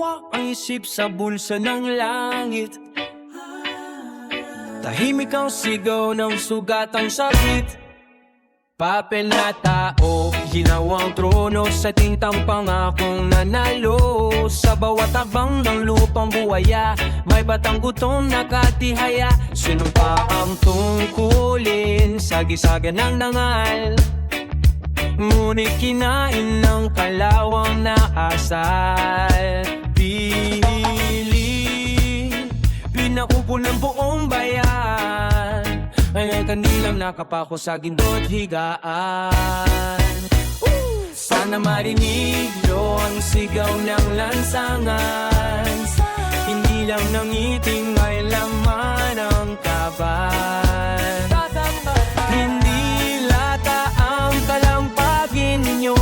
Tumawa ang isip sa bulsa ng langit. Tahimik ang sigaw ng sugatang sakit. Papel na tao, ginawang trono sa tintang pangakong nanalo. Sa bawat abang ng lupang buwaya, may batang gutom nakatihaya. Sinumpa ang tungkulin, sagi-saga ng nangal. Ngunit kinain ng kalawang na asal. Pinakupo ng buong bayan, ay kanilang nakapako sa gindo't higaan. Sana marinig nyo ang sigaw ng lansangan. Hindi lang ng ngiting may laman ang kaban. Hindi lata ang kalampagin nyo,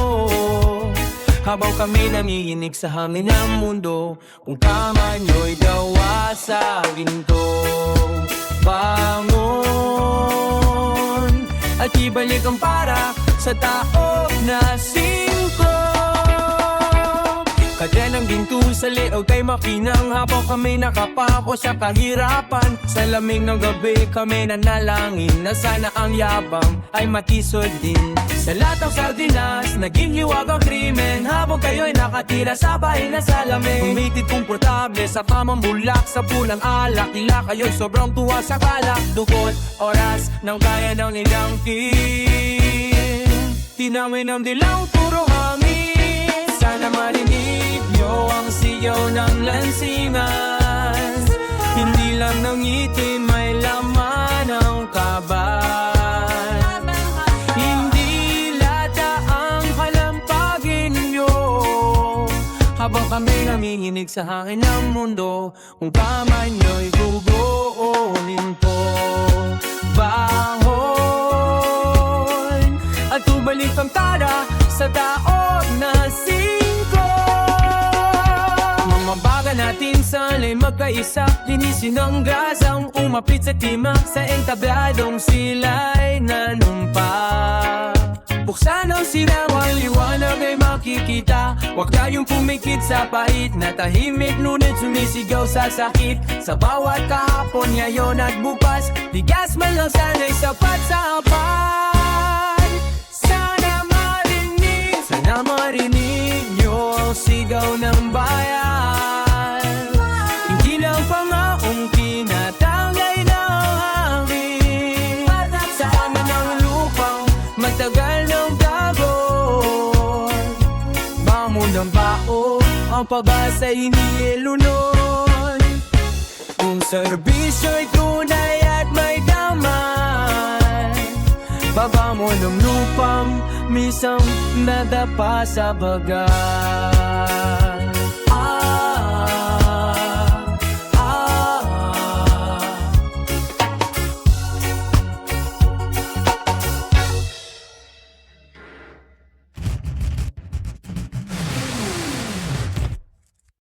habang kami nanginginig sa hangin ng mundo. Kung tama nyo'y gawa sa ginto, bangon at ibalik ang para sa tao na singko. Kadenang ginto sa leog kay makinang, habang kami nakapako sa kahirapan. Sa lamig ng gabi kami nanalangin na sana ang yabang ay matisod din. Sa latang sardinas, naging hiwag ang krimen, habang kayo'y nakatira sa bahay na salamin. Umitid komportable sa pamambulak sa pulang alak, tila kayo'y sobrang tuwa sa balak. Dukot oras nang kaya ng nilangkin, tinawin ang dilaw puro hangin. Sana marinig nyo ang sigaw ng lansingan. Hindi lang ng ngiti may laman ang kaban. Hindi lata ang kalampagin nyo, habang kami nanginginig sa hangin ng mundo. Kung kamay nyo'y guguunin po, bangon at tubalik ang tara sa tao na singko. Mga baga natin sana'y magkaisa, linisin ang grasang umapit sa timang, sa entabladong sila'y nanumpa. Buksan ang sirawang liwanag ay makikita. Huwag tayong pumikit sa pait na tahimik, ngunit sumisigaw sa sakit. Sa bawat kahapon, ngayon at bukas, bigas man lang sana'y sapat sa apat. Sana marinig nyo ang sigaw ng bayan. Hindi lang pangaong tinatangay ng hangin, sa ama ng lupang matagal ng dagon. Bamo ng bao ang pag-asa'y inilunon. Kung serbisyo'y tunay at may damay, baba mo ng lupang misang nadapa sa baga.